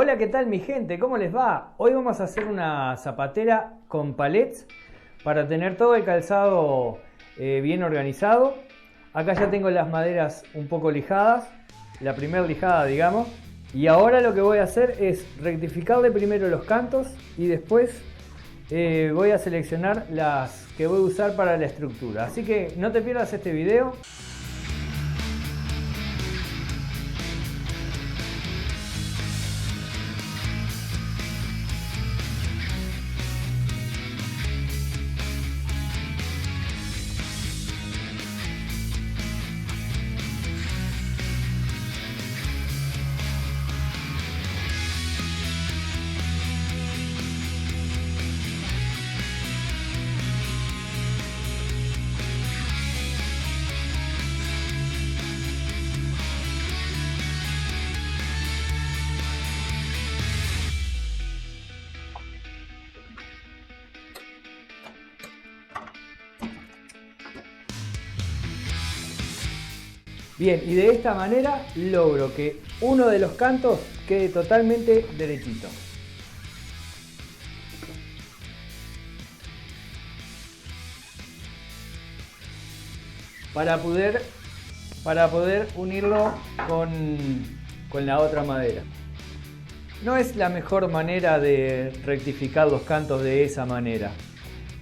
Hola, ¿qué tal mi gente? ¿Cómo les va? Hoy vamos a hacer una zapatera con palets para tener todo el calzado bien organizado. Acá ya tengo las maderas un poco lijadas, la primera lijada digamos. Y ahora lo que voy a hacer es rectificarle primero los cantos y después voy a seleccionar las que voy a usar para la estructura. Así que no te pierdas este video. Bien, y de esta manera logro que uno de los cantos quede totalmente derechito. Para poder unirlo con la otra madera. No es la mejor manera de rectificar los cantos de esa manera.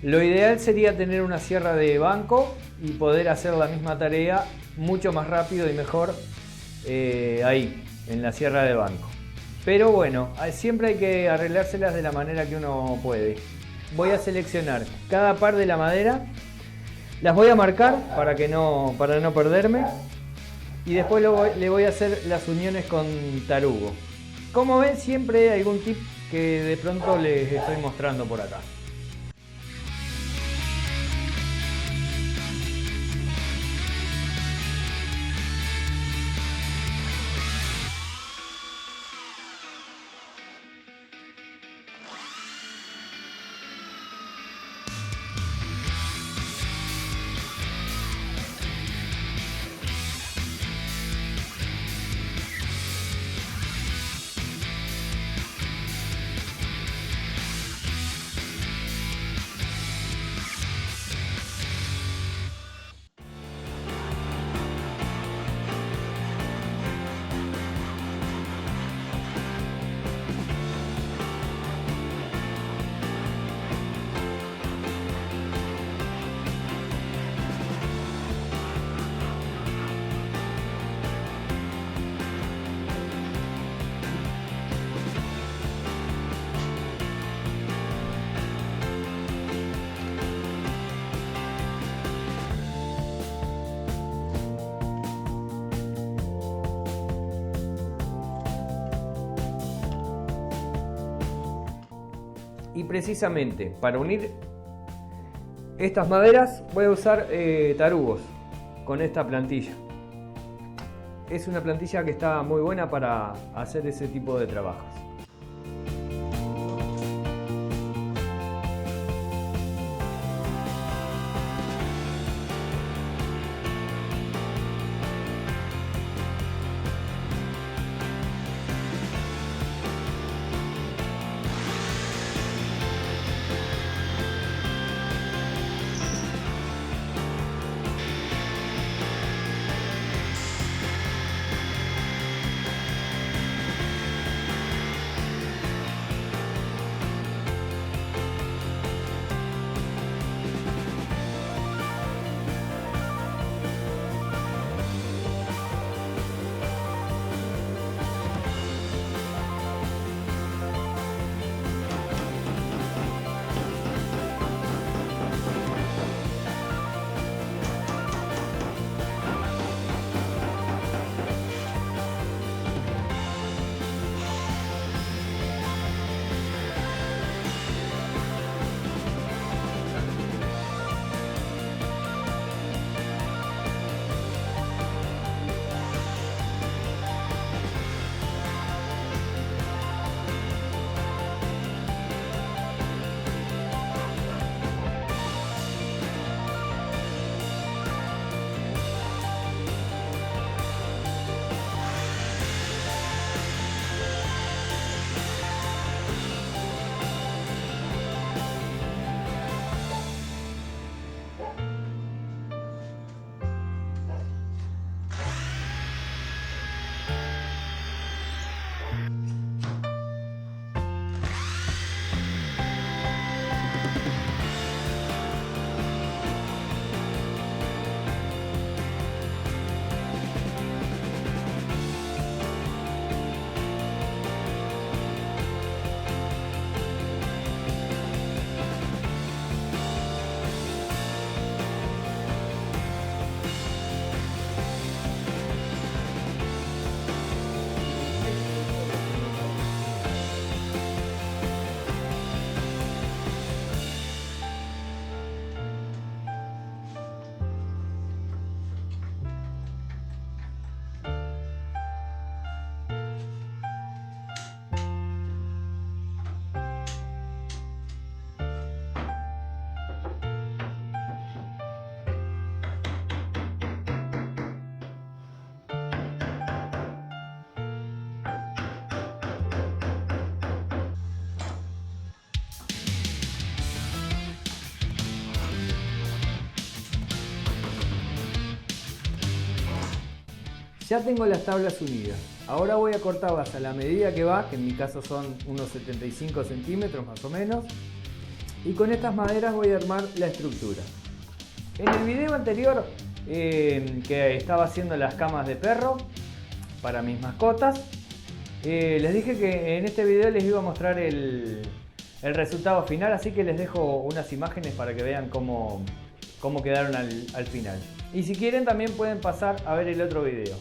Lo ideal sería tener una sierra de banco y poder hacer la misma tarea mucho más rápido y mejor ahí, en la sierra de banco. Pero bueno, siempre hay que arreglárselas de la manera que uno puede. Voy a seleccionar cada par de la madera, las voy a marcar para no perderme y después le voy a hacer las uniones con tarugo. Como ven, siempre hay algún tip que de pronto les estoy mostrando por acá. Y precisamente para unir estas maderas voy a usar tarugos con esta plantilla. Es una plantilla que está muy buena para hacer ese tipo de trabajos. Ya tengo las tablas unidas. Ahora voy a cortarlas a la medida que va, que en mi caso son unos 75 centímetros más o menos. Y con estas maderas voy a armar la estructura. En el video anterior que estaba haciendo las camas de perro para mis mascotas, les dije que en este video les iba a mostrar el resultado final, así que les dejo unas imágenes para que vean cómo quedaron al final. Y si quieren también pueden pasar a ver el otro video.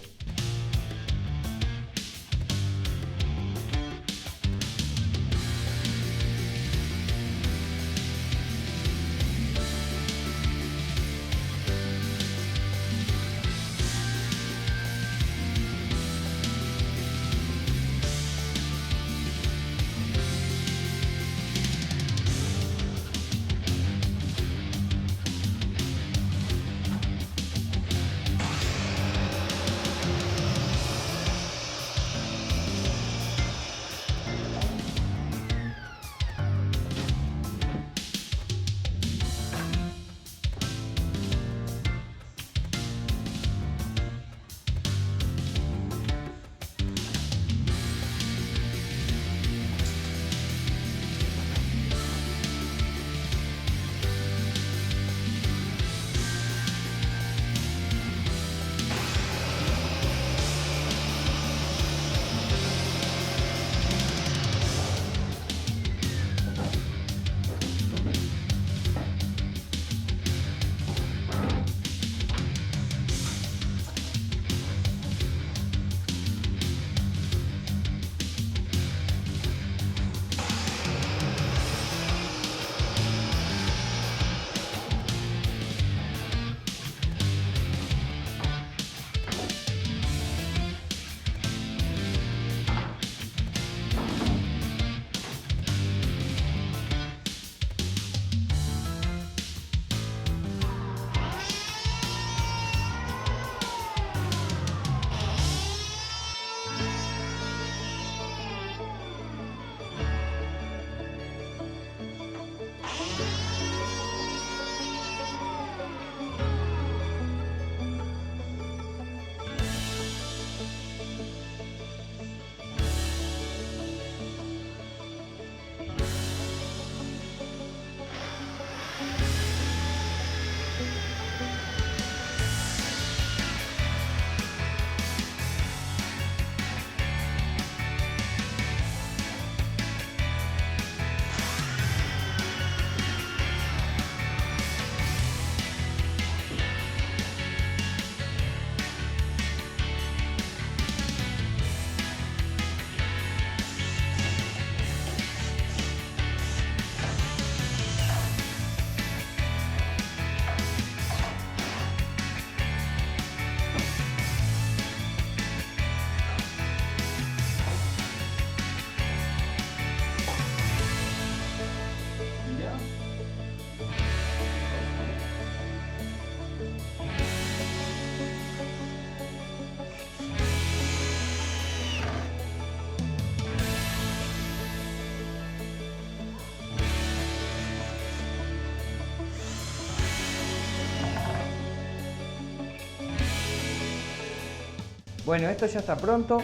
Bueno, esto ya está pronto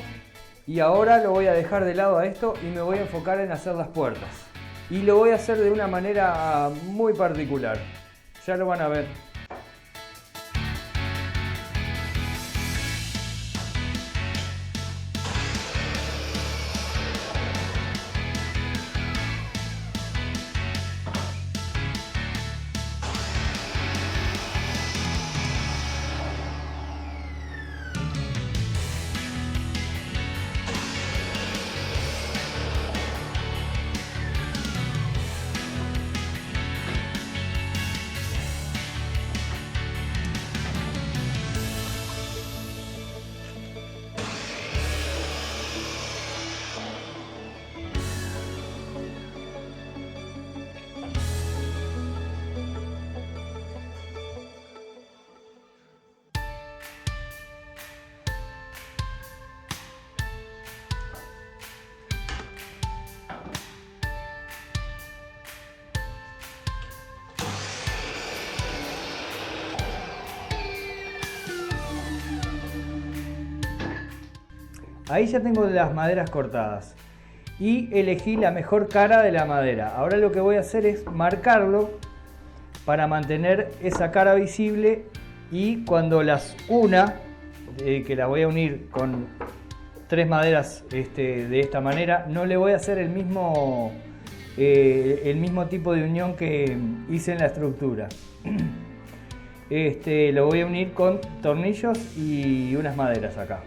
y ahora lo voy a dejar de lado a esto y me voy a enfocar en hacer las puertas. Y lo voy a hacer de una manera muy particular. Ya lo van a ver. Ahí ya tengo las maderas cortadas y elegí la mejor cara de la madera. Ahora lo que voy a hacer es marcarlo para mantener esa cara visible, y cuando las una, que las voy a unir con 3 maderas de esta manera, no le voy a hacer el mismo tipo de unión que hice en la estructura. Lo voy a unir con tornillos y unas maderas acá.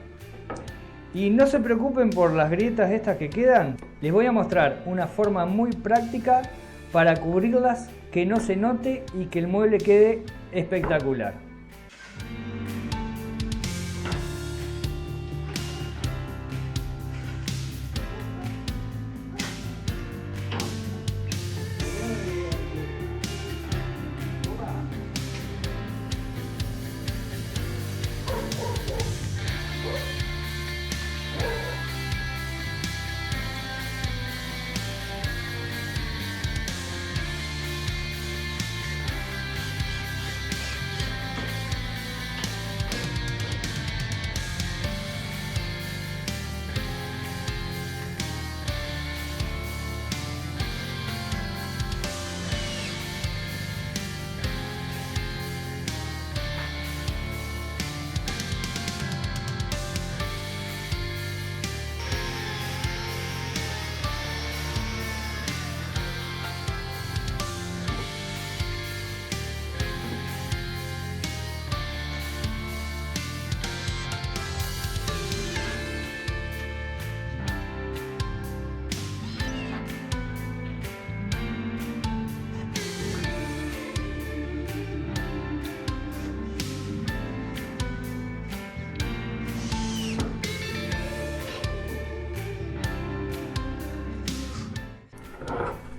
Y no se preocupen por las grietas estas que quedan, les voy a mostrar una forma muy práctica para cubrirlas, que no se note y que el mueble quede espectacular.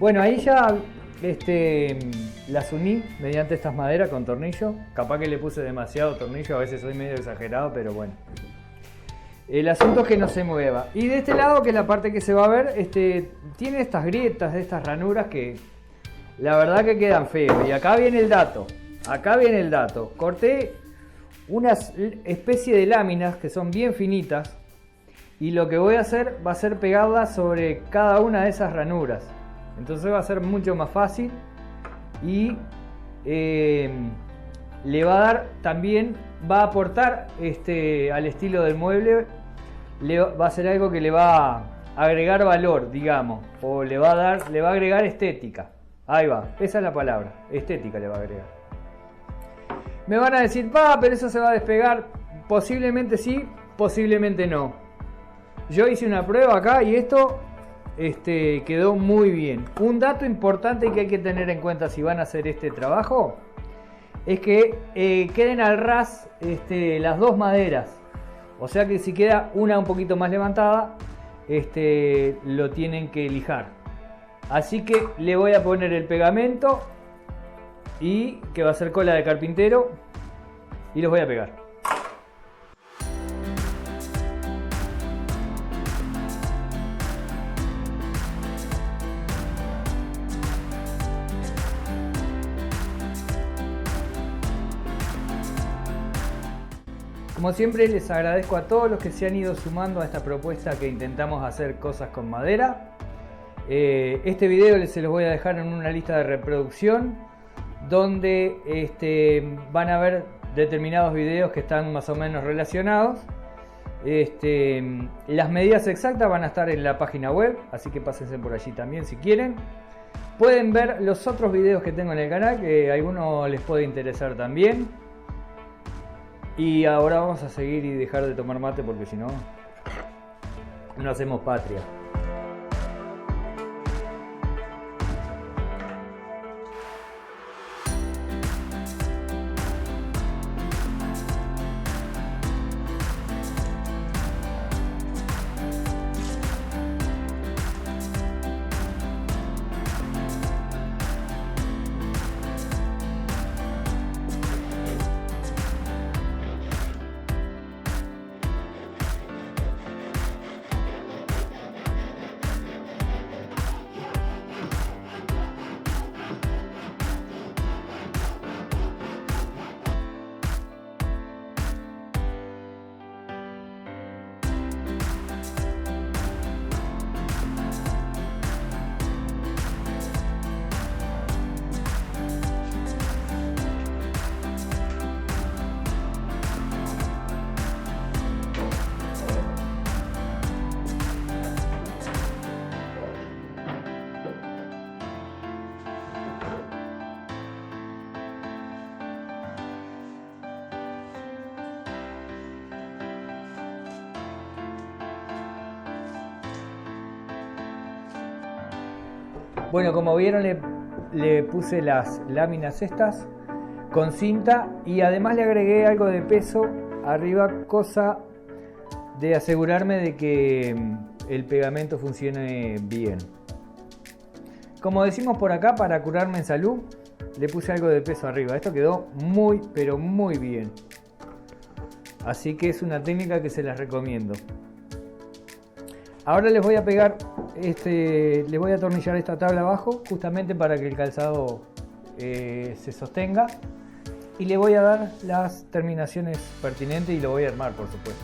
Bueno, ahí ya las uní mediante estas maderas con tornillo. Capaz que le puse demasiado tornillo, a veces soy medio exagerado, pero bueno. El asunto es que no se mueva. Y de este lado, que es la parte que se va a ver, tiene estas grietas, estas ranuras que la verdad que quedan feos. Y acá viene el dato. Acá viene el dato. Corté una especie de láminas que son bien finitas. Y lo que voy a hacer va a ser pegarlas sobre cada una de esas ranuras. Entonces va a ser mucho más fácil y le va a dar también, va a aportar al estilo del mueble, va a ser algo que le va a agregar valor, digamos, o le va a agregar estética. Ahí va, esa es la palabra, estética le va a agregar. Me van a decir, pero eso se va a despegar. Posiblemente sí, posiblemente no. Yo hice una prueba acá y esto quedó muy bien. Un dato importante que hay que tener en cuenta si van a hacer este trabajo es que queden al ras las dos maderas. O sea que si queda una un poquito más levantada, lo tienen que lijar. Así que le voy a poner el pegamento, y que va a ser cola de carpintero, y los voy a pegar. Como siempre, les agradezco a todos los que se han ido sumando a esta propuesta que intentamos hacer cosas con madera. Este video se los voy a dejar en una lista de reproducción donde van a ver determinados videos que están más o menos relacionados. Las medidas exactas van a estar en la página web, así que pásense por allí también si quieren. Pueden ver los otros videos que tengo en el canal, que a algunos les puede interesar también. Y ahora vamos a seguir y dejar de tomar mate, porque si no, no hacemos patria. Bueno, como vieron le puse las láminas estas con cinta y además le agregué algo de peso arriba, cosa de asegurarme de que el pegamento funcione bien. Como decimos por acá, para curarme en salud, le puse algo de peso arriba. Esto quedó muy, pero muy bien. Así que es una técnica que se las recomiendo. Ahora les voy a pegar, les voy a atornillar esta tabla abajo, justamente para que el calzado se sostenga. Y le voy a dar las terminaciones pertinentes y lo voy a armar, por supuesto.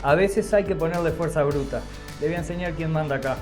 A veces hay que ponerle fuerza bruta. Le voy a enseñar quién manda acá.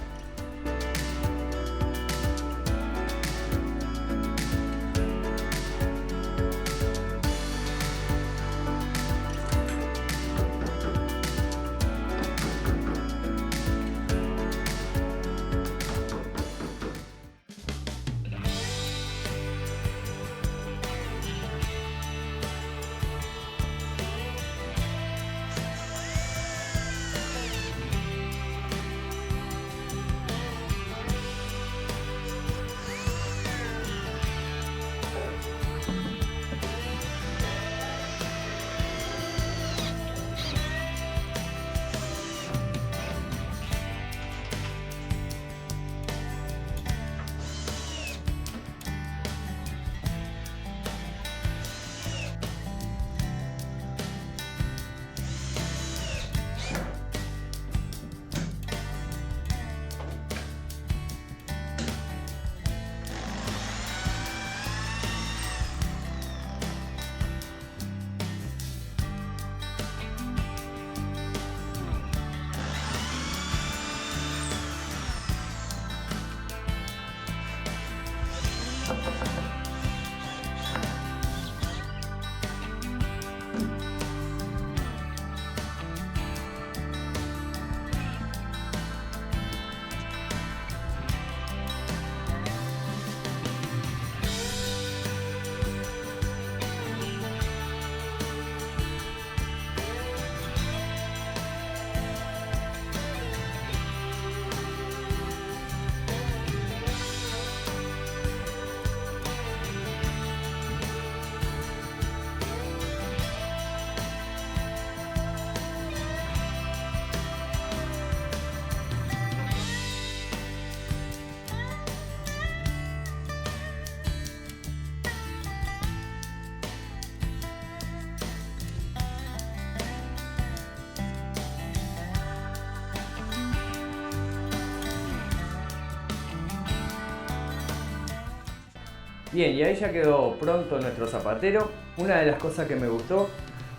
Bien, y ahí ya quedó pronto nuestro zapatero. Una de las cosas que me gustó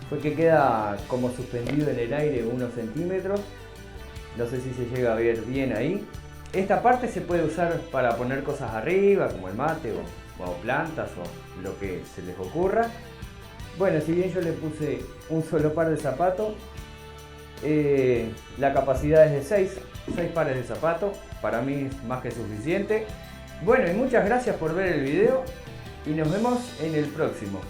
fue que queda como suspendido en el aire unos centímetros. No sé si se llega a ver bien ahí. Esta parte se puede usar para poner cosas arriba, como el mate o plantas o lo que se les ocurra. Bueno, si bien yo le puse un solo par de zapatos, la capacidad es de 6 pares de zapatos. Para mí es más que suficiente. Bueno, y muchas gracias por ver el video y nos vemos en el próximo.